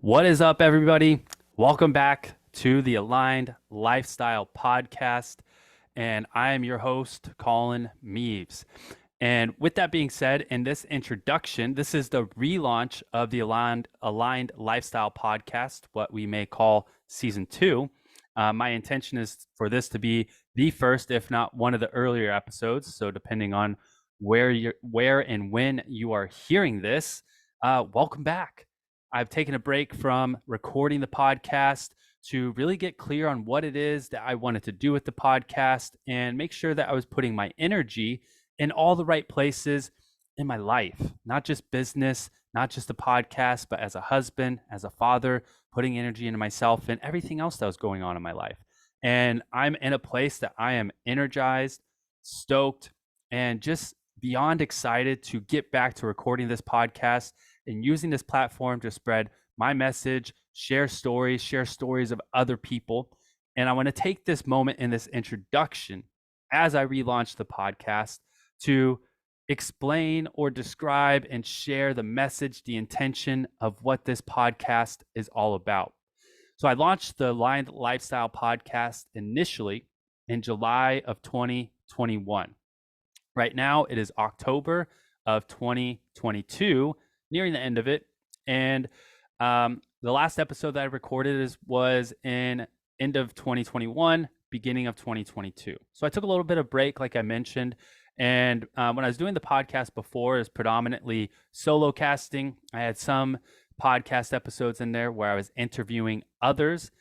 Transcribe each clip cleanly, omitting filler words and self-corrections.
What is up, everybody? Welcome back to the Aligned Lifestyle Podcast. And I am your host, Colin Meaves. And with that being said, in this introduction, this is the relaunch of the Aligned Lifestyle Podcast, what we may call Season 2. My intention is for this to be the first, if not one of the earlier episodes. So depending on where and when you are hearing this, welcome back. I've taken a break from recording the podcast to really get clear on what it is that I wanted to do with the podcast and make sure that I was putting my energy in all the right places in my life, not just business, not just the podcast, but as a husband, as a father, putting energy into myself and everything else that was going on in my life. And I'm in a place that I am energized, stoked, and just beyond excited to get back to recording this podcast and using this platform to spread my message, share stories of other people. And I want to take this moment in this introduction as I relaunch the podcast to explain or describe and share the message, the intention of what this podcast is all about. So I launched the Aligned Lifestyle Podcast initially in July of 2021. Right now, it is October of 2022, nearing the end of it. And the last episode that I recorded was in end of 2021, beginning of 2022. So I took a little bit of break, like I mentioned. And when I was doing the podcast before, it was predominantly solo casting. I had some podcast episodes in there where I was interviewing others.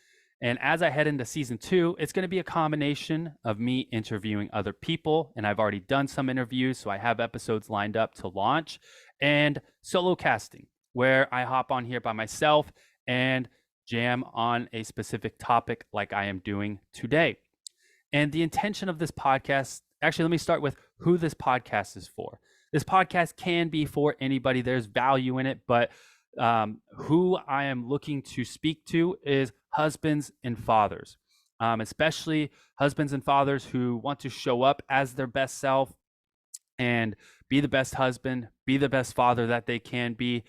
And as I head into season 2, it's going to be a combination of me interviewing other people. And I've already done some interviews, so I have episodes lined up to launch, and solo casting, where I hop on here by myself and jam on a specific topic like I am doing today. And the intention of this podcast, actually, let me start with who this podcast is for. This podcast can be for anybody. There's value in it, but who I am looking to speak to is husbands and fathers, especially husbands and fathers who want to show up as their best self and be the best husband, be the best father that they can be,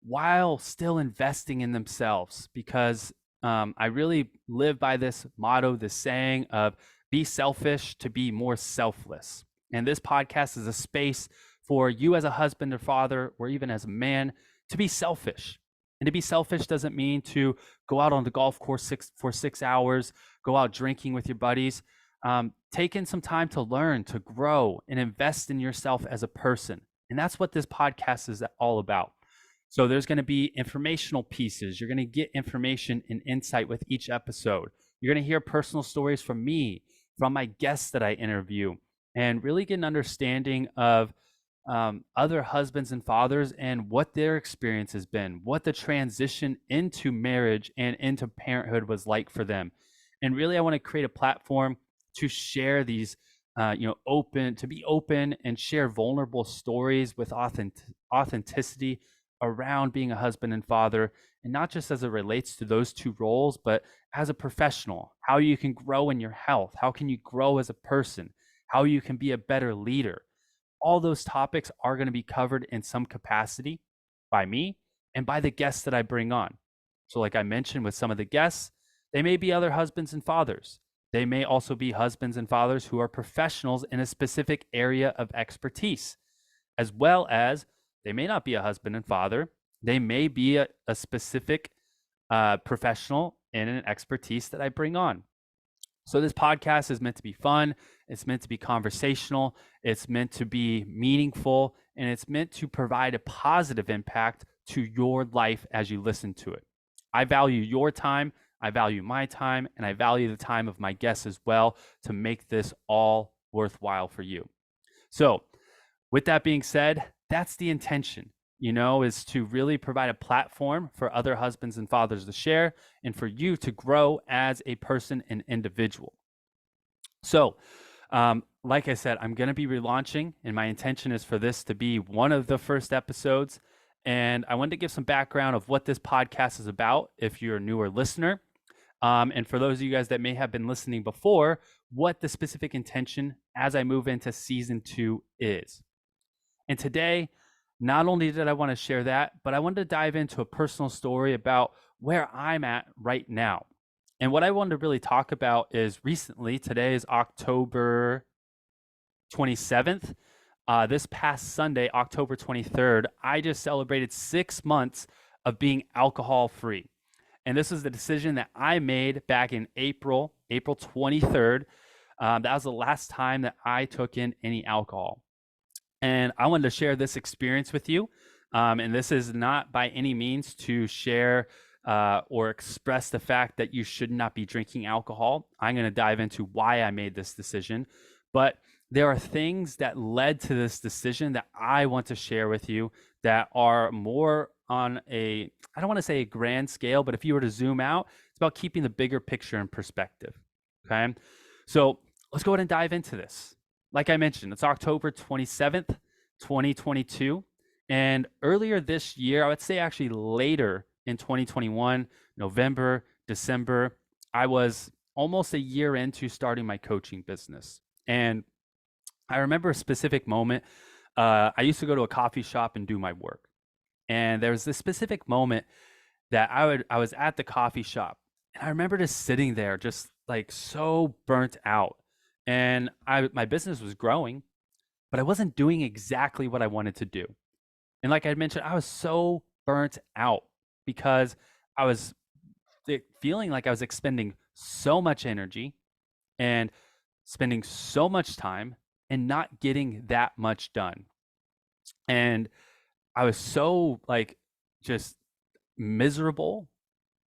while still investing in themselves. Because I really live by this motto, this saying of be selfish to be more selfless. And this podcast is a space for you as a husband or father, or even as a man, to be selfish. And to be selfish doesn't mean to go out on the golf course for 6 hours, go out drinking with your buddies. Take in some time to learn, to grow, and invest in yourself as a person. And that's what this podcast is all about. So there's going to be informational pieces. You're going to get information and insight with each episode. You're going to hear personal stories from me, from my guests that I interview, and really get an understanding of other husbands and fathers and what their experience has been, what the transition into marriage and into parenthood was like for them. And really, I want to create a platform to share these, to be open and share vulnerable stories with authenticity around being a husband and father, and not just as it relates to those two roles, but as a professional, how you can grow in your health, how can you grow as a person, how you can be a better leader. All those topics are going to be covered in some capacity by me and by the guests that I bring on. So like I mentioned with some of the guests, they may be other husbands and fathers. They may also be husbands and fathers who are professionals in a specific area of expertise, as well as they may not be a husband and father. They may be a specific professional in an expertise that I bring on. So this podcast is meant to be fun. It's meant to be conversational. It's meant to be meaningful, and it's meant to provide a positive impact to your life as you listen to it. I value your time. I value my time, and I value the time of my guests as well to make this all worthwhile for you. So with that being said, that's the intention, is to really provide a platform for other husbands and fathers to share and for you to grow as a person and individual. So, like I said, I'm going to be relaunching, and my intention is for this to be one of the first episodes. And I wanted to give some background of what this podcast is about if you're a newer listener. And for those of you guys that may have been listening before, what the specific intention as I move into season 2 is. And today, not only did I want to share that, but I wanted to dive into a personal story about where I'm at right now. And what I wanted to really talk about is recently, today is October 27th. This past Sunday, October 23rd, I just celebrated 6 months of being alcohol free. And this was the decision that I made back in April 23rd. That was the last time that I took in any alcohol. And I wanted to share this experience with you. And this is not by any means to share or express the fact that you should not be drinking alcohol. I'm going to dive into why I made this decision. But there are things that led to this decision that I want to share with you that are more on a, I don't want to say a grand scale, but if you were to zoom out, it's about keeping the bigger picture in perspective. Okay. So let's go ahead and dive into this. Like I mentioned, it's October 27th, 2022. And earlier this year, I would say actually later in 2021, November, December, I was almost a year into starting my coaching business. And I remember a specific moment. I used to go to a coffee shop and do my work. And there was this specific moment that I was at the coffee shop, and I remember just sitting there just like so burnt out. And my business was growing, but I wasn't doing exactly what I wanted to do. And like I mentioned, I was so burnt out because I was feeling like I was expending so much energy and spending so much time and not getting that much done. And I was so like just miserable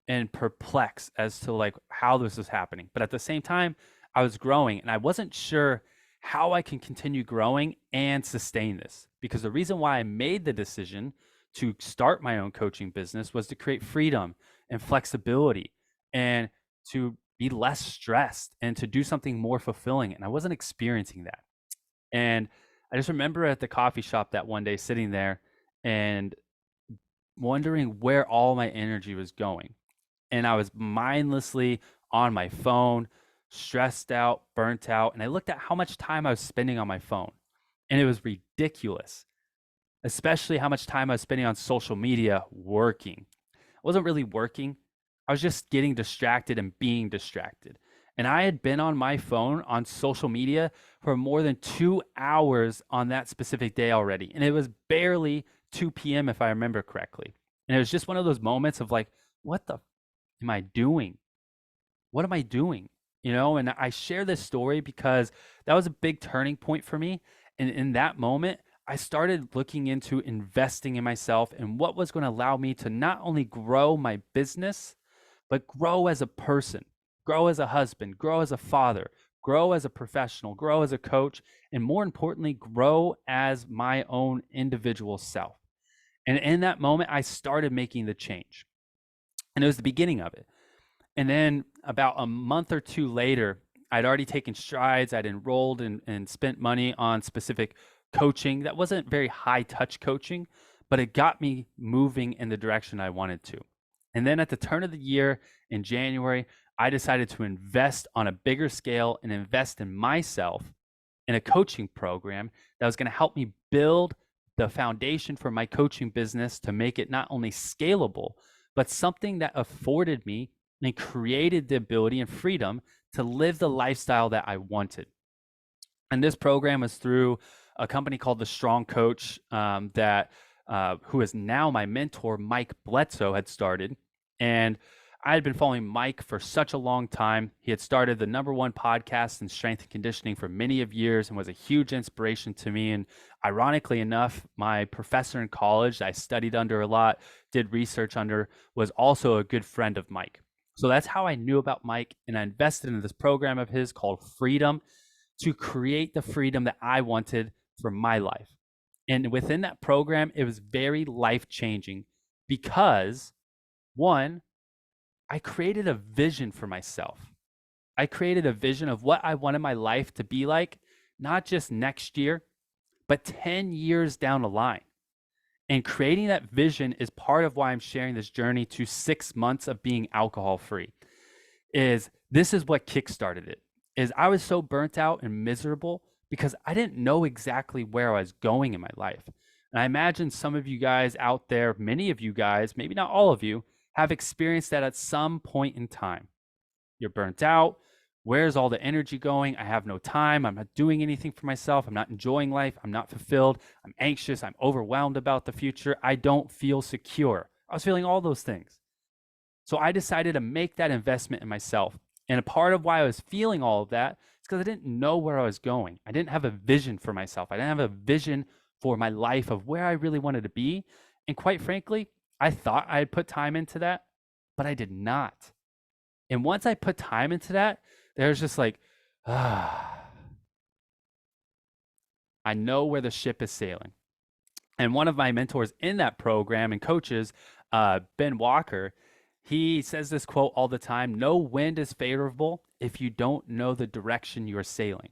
and perplexed as to like how this was happening. But at the same time, I was growing and I wasn't sure how I can continue growing and sustain this. Because the reason why I made the decision to start my own coaching business was to create freedom and flexibility and to be less stressed and to do something more fulfilling. And I wasn't experiencing that. And I just remember at the coffee shop that one day sitting there and wondering where all my energy was going. And I was mindlessly on my phone, stressed out, burnt out. And I looked at how much time I was spending on my phone. And it was ridiculous, especially how much time I was spending on social media working. I wasn't really working. I was just getting distracted and being distracted. And I had been on my phone on social media for more than 2 hours on that specific day already. And it was barely 2 p.m. if I remember correctly. And it was just one of those moments of like, what the am I doing? What am I doing? You know, and I share this story because that was a big turning point for me. And in that moment, I started looking into investing in myself and what was going to allow me to not only grow my business, but grow as a person, grow as a husband, grow as a father, grow as a professional, grow as a coach, and more importantly, grow as my own individual self. And in that moment, I started making the change. And it was the beginning of it. And then about a month or two later, I'd already taken strides. I'd enrolled and spent money on specific coaching that wasn't very high touch coaching, but it got me moving in the direction I wanted to. And then at the turn of the year in January, I decided to invest on a bigger scale and invest in myself in a coaching program that was going to help me build the foundation for my coaching business to make it not only scalable, but something that afforded me and created the ability and freedom to live the lifestyle that I wanted. And this program is through a company called The Strong Coach who is now my mentor, Mike Bledsoe, had started. And I had been following Mike for such a long time. He had started the #1 podcast in strength and conditioning for many of years and was a huge inspiration to me. And ironically enough, my professor in college that I studied under a lot, did research under, was also a good friend of Mike. So that's how I knew about Mike. And I invested in this program of his called Freedom to create the freedom that I wanted for my life. And within that program, it was very life-changing because, one, I created a vision for myself. I created a vision of what I wanted my life to be like, not just next year, but 10 years down the line. And creating that vision is part of why I'm sharing this journey to 6 months of being alcohol free. This is what kickstarted it. Is I was so burnt out and miserable because I didn't know exactly where I was going in my life. And I imagine some of you guys out there, many of you guys, maybe not all of you, have experienced that at some point in time. You're burnt out. Where's all the energy going? I have no time. I'm not doing anything for myself. I'm not enjoying life. I'm not fulfilled. I'm anxious. I'm overwhelmed about the future. I don't feel secure. I was feeling all those things. So I decided to make that investment in myself. And a part of why I was feeling all of that is because I didn't know where I was going. I didn't have a vision for myself. I didn't have a vision for my life of where I really wanted to be. And quite frankly, I thought I had put time into that, but I did not. And once I put time into that, there's just like, I know where the ship is sailing. And one of my mentors in that program and coaches, Ben Walker, he says this quote all the time: no wind is favorable if you don't know the direction you're sailing.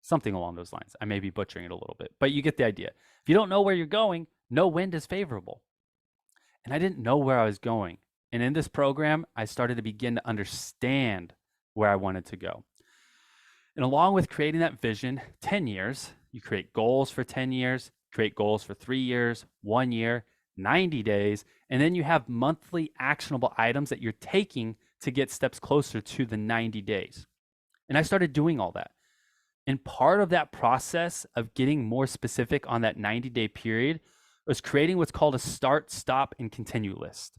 Something along those lines. I may be butchering it a little bit, but you get the idea. If you don't know where you're going, no wind is favorable. And I didn't know where I was going. And in this program, I started to begin to understand where I wanted to go. And along with creating that vision, 10 years, you create goals for 10 years, create goals for 3 years, 1 year, 90 days, and then you have monthly actionable items that you're taking to get steps closer to the 90 days. And I started doing all that. And part of that process of getting more specific on that 90-day period was creating what's called a start, stop, and continue list.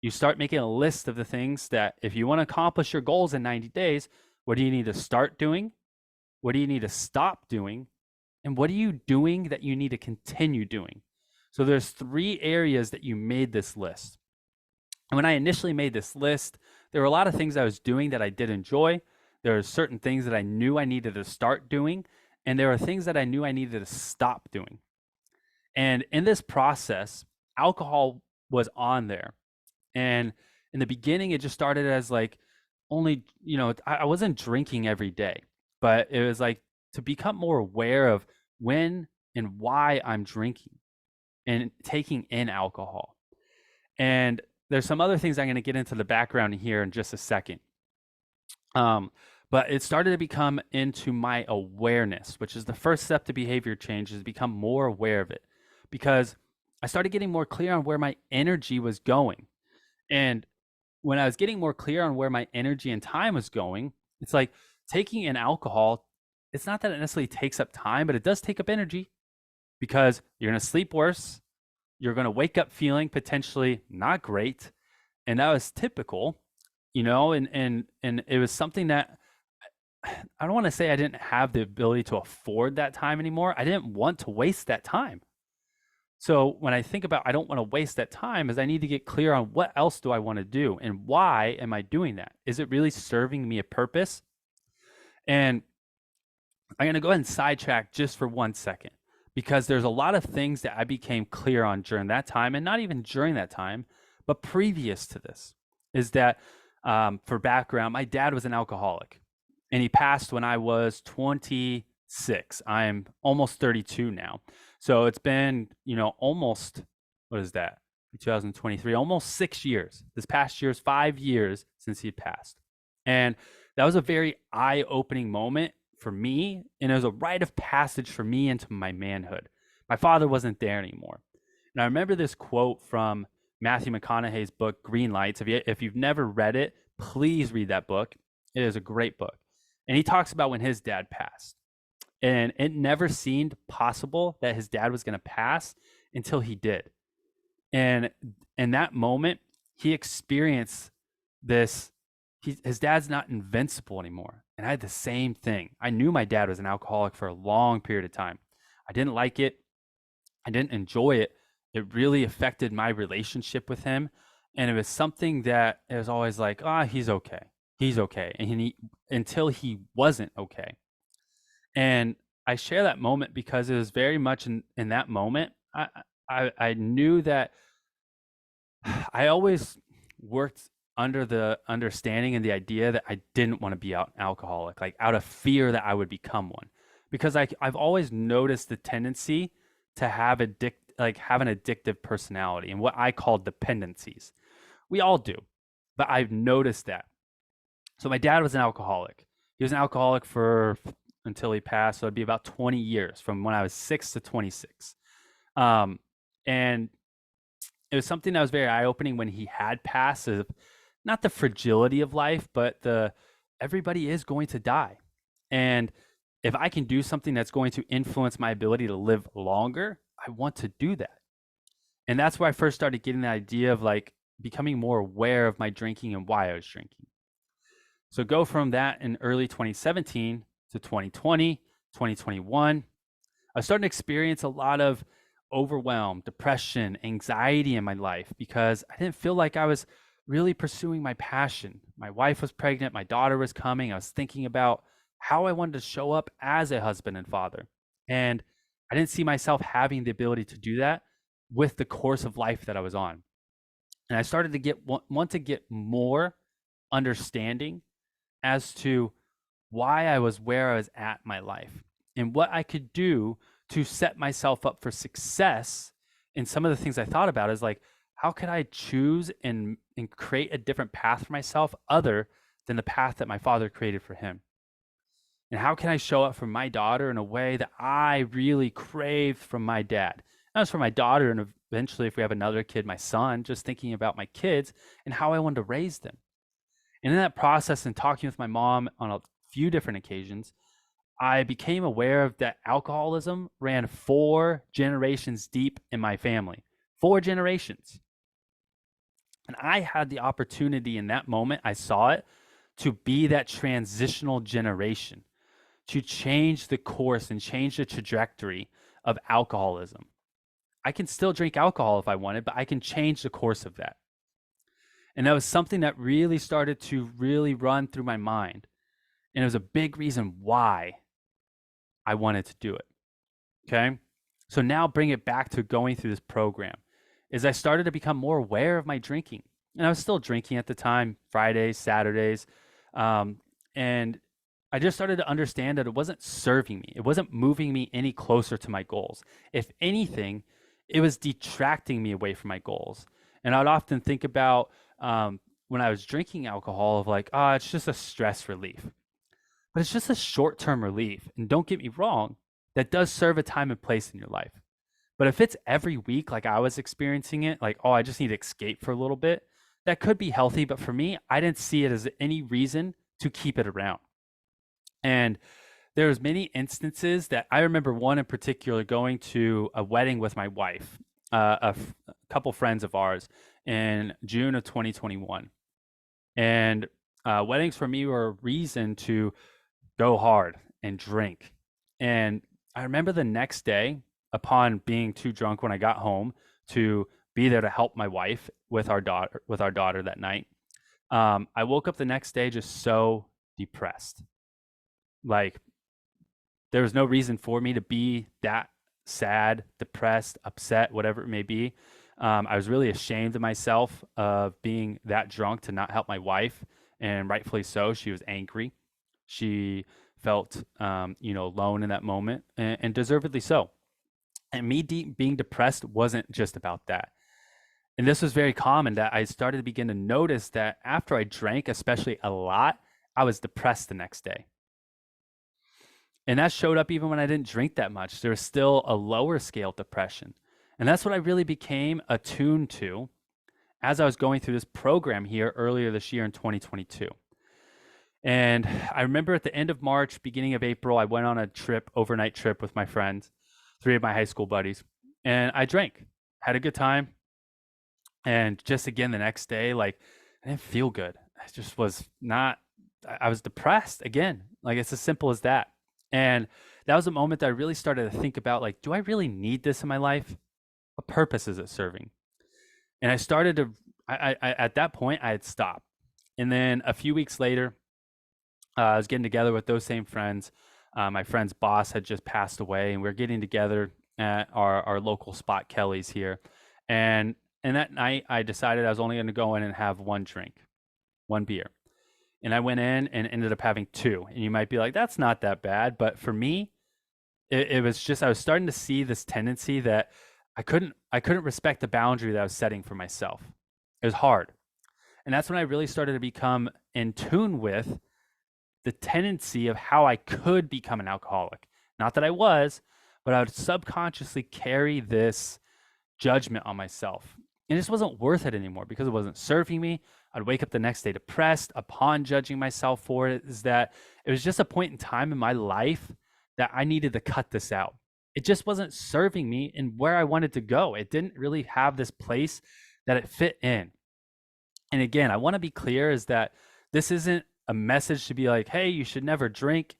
You start making a list of the things that if you want to accomplish your goals in 90 days, what do you need to start doing? What do you need to stop doing? And what are you doing that you need to continue doing? So there's 3 areas that you made this list. And when I initially made this list, there were a lot of things I was doing that I did enjoy. There are certain things that I knew I needed to start doing, and there are things that I knew I needed to stop doing. And in this process, alcohol was on there. And in the beginning, it just started as like only, I wasn't drinking every day, but it was like to become more aware of when and why I'm drinking and taking in alcohol. And there's some other things I'm going to get into the background here in just a second. But it started to become into my awareness, which is the first step to behavior change, is become more aware of it, because I started getting more clear on where my energy was going. And when I was getting more clear on where my energy and time was going, it's like taking in alcohol, it's not that it necessarily takes up time, but it does take up energy, because you're going to sleep worse. You're going to wake up feeling potentially not great. And that was typical, and it was something that I don't want to say I didn't have the ability to afford that time anymore. I didn't want to waste that time. So when I think about I don't want to waste that time, is I need to get clear on what else do I want to do and why am I doing that? Is it really serving me a purpose? And I'm going to go ahead and sidetrack just for 1 second, because there's a lot of things that I became clear on during that time, and not even during that time, but previous to this, is that for background, my dad was an alcoholic, and he passed when I was 26. I'm almost 32 now. So it's been, almost, what is that? 2023, almost 6 years. This past year is 5 years since he passed. And that was a very eye-opening moment for me. And it was a rite of passage for me into my manhood. My father wasn't there anymore. And I remember this quote from Matthew McConaughey's book, Green Lights. If you've never read it, please read that book. It is a great book. And he talks about when his dad passed. And it never seemed possible that his dad was going to pass until he did. And in that moment, he experienced this. His dad's not invincible anymore. And I had the same thing. I knew my dad was an alcoholic for a long period of time. I didn't like it. I didn't enjoy it. It really affected my relationship with him. And it was something that it was always like, he's okay. He's okay. And until he wasn't okay. And I share that moment because it was very much in that moment. I knew that I always worked under the understanding and the idea that I didn't want to be an alcoholic, like out of fear that I would become one. Because I've always noticed the tendency to have an addictive personality and what I call dependencies. We all do, but I've noticed that. So my dad was an alcoholic. He was an alcoholic until he passed. So it'd be about 20 years from when I was 6 to 26. Um, and it was something that was very eye opening when he had passed. Of not the fragility of life, but the everybody is going to die, and if I can do something that's going to influence my ability to live longer, I want to do that. And that's where I first started getting the idea of like becoming more aware of my drinking and why I was drinking. So go from that in early 2017 to 2020, 2021. I started to experience a lot of overwhelm, depression, anxiety in my life because I didn't feel like I was really pursuing my passion. My wife was pregnant, my daughter was coming. I was thinking about how I wanted to show up as a husband and father. And I didn't see myself having the ability to do that with the course of life that I was on. And I started to want to get more understanding as to why I was where I was at in my life and what I could do to set myself up for success. And some of the things I thought about is like, how could I choose and create a different path for myself other than the path that my father created for him? And how can I show up for my daughter in a way that I really craved from my dad? Not just for my daughter, and eventually, if we have another kid, my son, just thinking about my kids and how I wanted to raise them. And in that process and talking with my mom on a few different occasions, I became aware of that alcoholism ran 4 generations deep in my family. 4 generations. And I had the opportunity in that moment, I saw it, to be that transitional generation, to change the course and change the trajectory of alcoholism. I can still drink alcohol if I wanted, but I can change the course of that. And that was something that really started to really run through my mind. And it was a big reason why I wanted to do it. Okay. So now bring it back to going through this program is I started to become more aware of my drinking. And I was still drinking at the time, Fridays, Saturdays. And I just started to understand that it wasn't serving me. It wasn't moving me any closer to my goals. If anything, it was detracting me away from my goals. And I'd often think about when I was drinking alcohol of like, oh, it's just a stress relief. But it's just a short term relief. And don't get me wrong, that does serve a time and place in your life. But if it's every week, like I was experiencing it, like, oh, I just need to escape for a little bit, that could be healthy. But for me, I didn't see it as any reason to keep it around. And there was many instances that I remember one in particular going to a wedding with my wife, a couple friends of ours in June of 2021. And weddings for me were a reason to go hard and drink. And I remember the next day, upon being too drunk when I got home to be there to help my wife with our daughter that night. I woke up the next day just so depressed. Like there was no reason for me to be that sad, depressed, upset, whatever it may be. I was really ashamed of myself of being that drunk to not help my wife, and rightfully so. She was angry. She felt, alone in that moment, and deservedly so. And me being depressed wasn't just about that. And this was very common that I started to begin to notice that after I drank, especially a lot, I was depressed the next day. And that showed up even when I didn't drink that much. There was still a lower scale depression. And that's what I really became attuned to as I was going through this program here earlier this year in 2022. And I remember at the end of March, beginning of April, I went on a overnight trip with my friends, 3 of my high school buddies, and I drank, had a good time. And just again, the next day, like I didn't feel good. I just was not, I was depressed again. Like it's as simple as that. And that was a moment that I really started to think about, like, do I really need this in my life? What purpose is it serving? And I started to, at that point, I had stopped. And then a few weeks later, I was getting together with those same friends. My friend's boss had just passed away, and we were getting together at our local spot, Kelly's here. And that night, I decided I was only going to go in and have one drink, one beer. And I went in and ended up having 2. And you might be like, that's not that bad. But for me, it was just, I was starting to see this tendency that I couldn't respect the boundary that I was setting for myself. It was hard. And that's when I really started to become in tune with the tendency of how I could become an alcoholic. Not that I was, but I would subconsciously carry this judgment on myself. And it just wasn't worth it anymore because it wasn't serving me. I'd wake up the next day depressed upon judging myself for it. Is that it was just a point in time in my life that I needed to cut this out. It just wasn't serving me in where I wanted to go. It didn't really have this place that it fit in. And again, I want to be clear is that this isn't a message to be like, hey, you should never drink.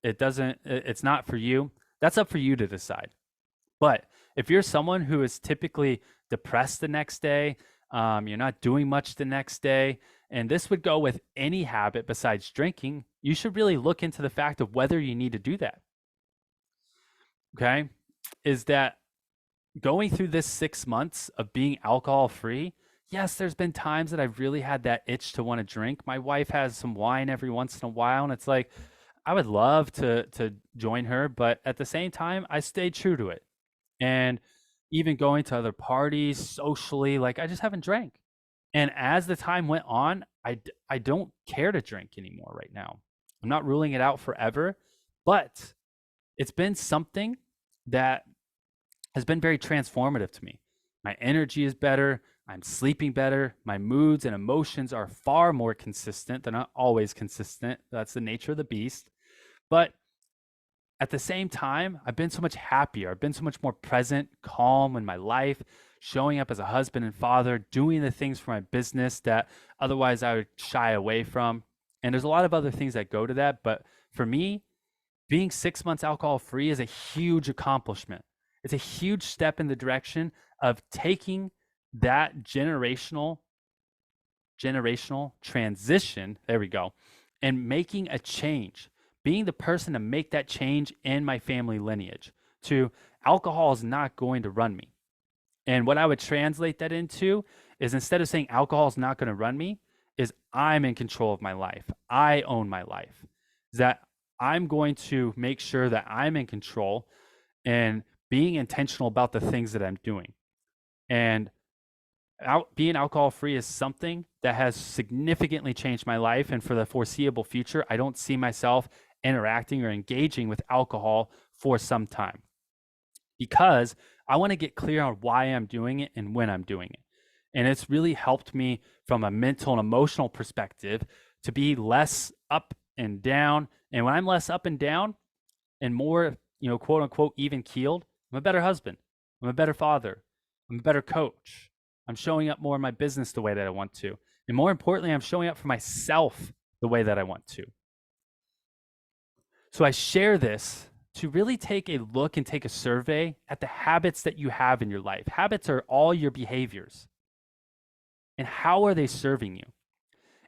It's not for you. That's up for you to decide. But if you're someone who is typically depressed the next day, you're not doing much the next day, and this would go with any habit besides drinking, you should really look into the fact of whether you need to do that. Okay? Is that going through this 6 months of being alcohol free? Yes, there's been times that I've really had that itch to want to drink. My wife has some wine every once in a while, and it's like, I would love to join her, but at the same time, I stayed true to it. And even going to other parties socially, like I just haven't drank. And as the time went on, I don't care to drink anymore right now. I'm not ruling it out forever, but it's been something that has been very transformative to me. My energy is better. I'm sleeping better. My moods and emotions are far more consistent. They're not always consistent. That's the nature of the beast. But at the same time, I've been so much happier. I've been so much more present, calm in my life, showing up as a husband and father, doing the things for my business that otherwise I would shy away from. And there's a lot of other things that go to that. But for me, being 6 months alcohol free is a huge accomplishment. It's a huge step in the direction of taking that generational transition, there we go, and making a change, being the person to make that change in my family lineage to alcohol is not going to run me. And what I would translate that into is instead of saying alcohol is not going to run me, is I'm in control of my life. I own my life. Is that I'm going to make sure that I'm in control and being intentional about the things that I'm doing. And being alcohol free is something that has significantly changed my life. And for the foreseeable future, I don't see myself interacting or engaging with alcohol for some time because I want to get clear on why I'm doing it and when I'm doing it. And it's really helped me from a mental and emotional perspective to be less up and down. And when I'm less up and down and more, quote unquote, even keeled, I'm a better husband. I'm a better father. I'm a better coach. I'm showing up more in my business the way that I want to. And more importantly, I'm showing up for myself the way that I want to. So I share this to really take a look and take a survey at the habits that you have in your life. Habits are all your behaviors. And how are they serving you?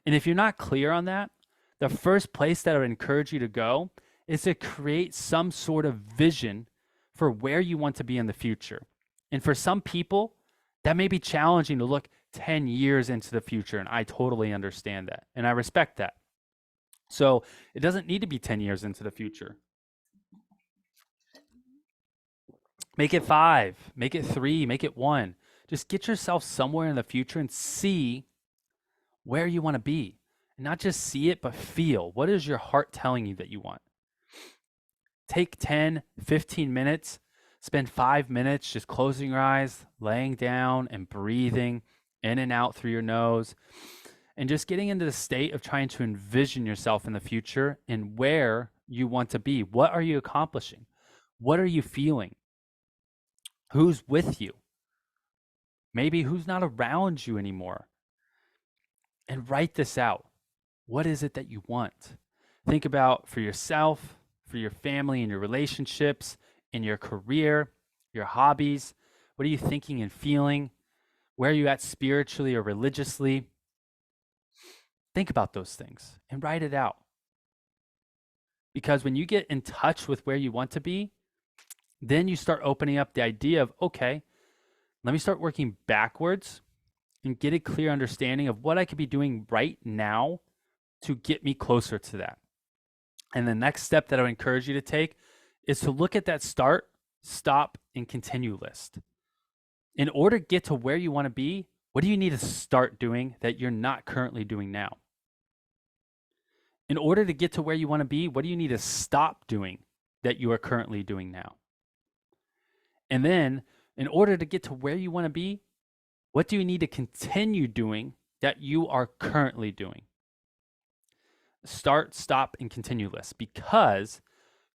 And if you're not clear on that, the first place that I would encourage you to go is to create some sort of vision for where you want to be in the future. And for some people, that may be challenging to look 10 years into the future. And I totally understand that. And I respect that. So it doesn't need to be 10 years into the future. Make it 5, make it 3, make it 1. Just get yourself somewhere in the future and see where you want to be. And not just see it, but feel. What is your heart telling you that you want? Take 10, 15 minutes, spend 5 minutes just closing your eyes, laying down and breathing in and out through your nose, and just getting into the state of trying to envision yourself in the future and where you want to be. What are you accomplishing? What are you feeling? Who's with you? Maybe who's not around you anymore? And write this out. What is it that you want? Think about for yourself, for your family and your relationships, in your career, your hobbies. What are you thinking and feeling? Where are you at spiritually or religiously? Think about those things and write it out. Because when you get in touch with where you want to be, then you start opening up the idea of, okay, let me start working backwards and get a clear understanding of what I could be doing right now to get me closer to that. And the next step that I would encourage you to take is to look at that start, stop, and continue list. In order to get to where you want to be, what do you need to start doing that you're not currently doing now? In order to get to where you want to be, what do you need to stop doing that you are currently doing now? And then in order to get to where you want to be, what do you need to continue doing that you are currently doing? Start, stop, and continue list, because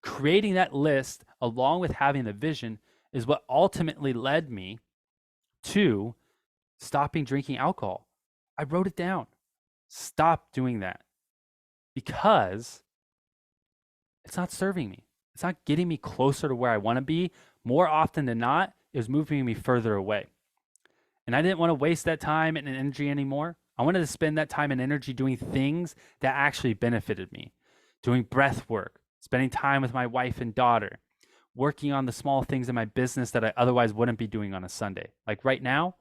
creating that list along with having the vision is what ultimately led me to stopping drinking alcohol. I wrote it down. Stop doing that because it's not serving me. It's not getting me closer to where I want to be. More often than not, it was moving me further away. And I didn't want to waste that time and energy anymore. I wanted to spend that time and energy doing things that actually benefited me, doing breath work, spending time with my wife and daughter, working on the small things in my business that I otherwise wouldn't be doing on a Sunday. Like right now,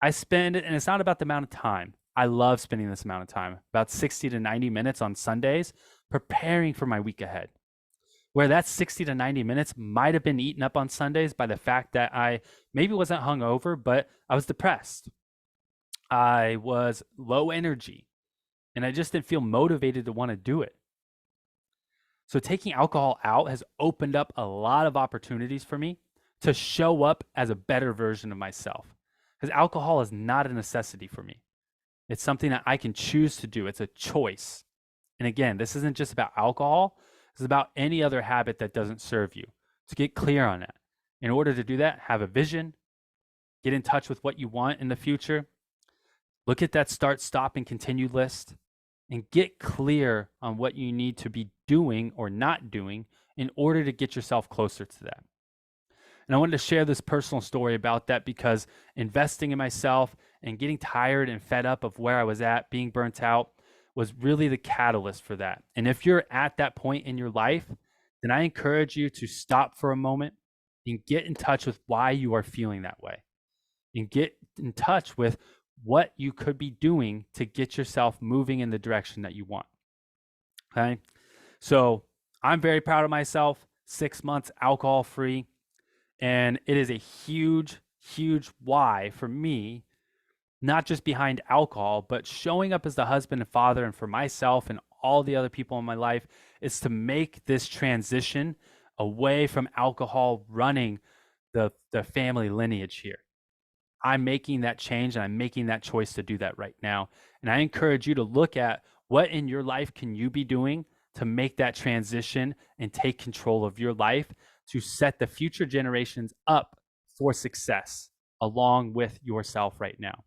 I spend, and it's not about the amount of time. I love spending this amount of time, about 60 to 90 minutes on Sundays, preparing for my week ahead. Where that 60 to 90 minutes might have been eaten up on Sundays by the fact that I maybe wasn't hungover, but I was depressed. I was low energy, and I just didn't feel motivated to want to do it. So taking alcohol out has opened up a lot of opportunities for me to show up as a better version of myself. Because alcohol is not a necessity for me. It's something that I can choose to do. It's a choice. And again, this isn't just about alcohol. It's about any other habit that doesn't serve you. So get clear on that. In order to do that, have a vision, get in touch with what you want in the future, look at that start, stop, and continue list, and get clear on what you need to be doing or not doing in order to get yourself closer to that. And I wanted to share this personal story about that because investing in myself and getting tired and fed up of where I was at, being burnt out, was really the catalyst for that. And if you're at that point in your life, then I encourage you to stop for a moment and get in touch with why you are feeling that way. And get in touch with what you could be doing to get yourself moving in the direction that you want. Okay. So I'm very proud of myself. 6 months alcohol free. And it is a huge, huge why for me, not just behind alcohol, but showing up as the husband and father, and for myself and all the other people in my life, is to make this transition away from alcohol running the family lineage here. I'm making that change, and I'm making that choice to do that right now. And I encourage you to look at what in your life can you be doing to make that transition and take control of your life to set the future generations up for success along with yourself right now.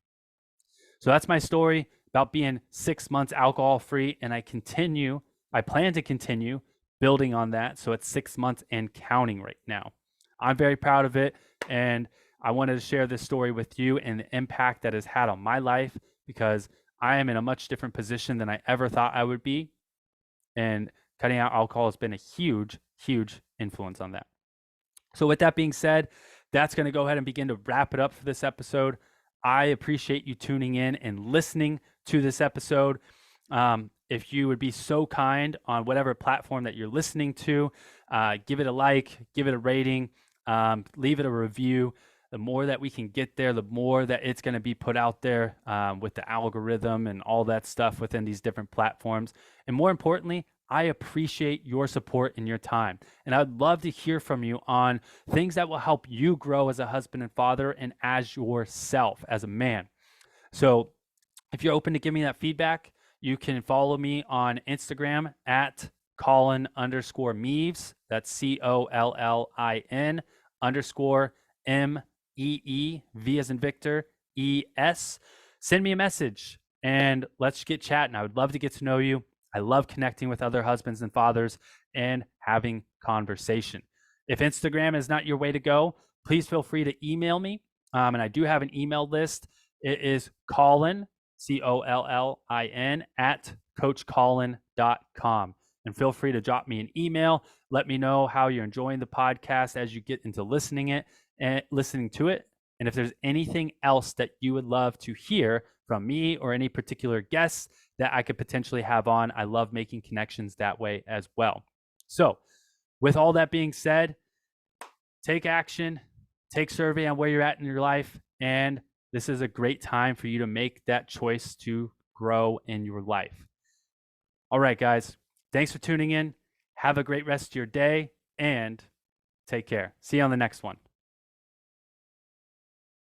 So that's my story about being 6 months alcohol free. And I plan to continue building on that. So it's 6 months and counting right now. I'm very proud of it. And I wanted to share this story with you and the impact that has had on my life, because I am in a much different position than I ever thought I would be. And cutting out alcohol has been a huge, huge influence on that. So with that being said, that's going to go ahead and begin to wrap it up for this episode. I appreciate you tuning in and listening to this episode. If you would be so kind on whatever platform that you're listening to, give it a like, give it a rating, leave it a review. The more that we can get there, the more that it's going to be put out there with the algorithm and all that stuff within these different platforms. And more importantly, I appreciate your support and your time. And I'd love to hear from you on things that will help you grow as a husband and father and as yourself, as a man. So if you're open to giving me that feedback, you can follow me on Instagram at Collin_Meeves. That's COLLIN_MEEV as in Victor, ES. Send me a message and let's get chatting. I would love to get to know you. I love connecting with other husbands and fathers and having conversation. If Instagram is not your way to go, please feel free to email me. And I do have an email list. It is Collin, COLLIN, at coachcollin.com. And feel free to drop me an email. Let me know how you're enjoying the podcast as you get into listening to it. And if there's anything else that you would love to hear from me or any particular guests that I could potentially have on, I love making connections that way as well. So with all that being said, take action, take survey on where you're at in your life. And this is a great time for you to make that choice to grow in your life. All right, guys, thanks for tuning in. Have a great rest of your day and take care. See you on the next one.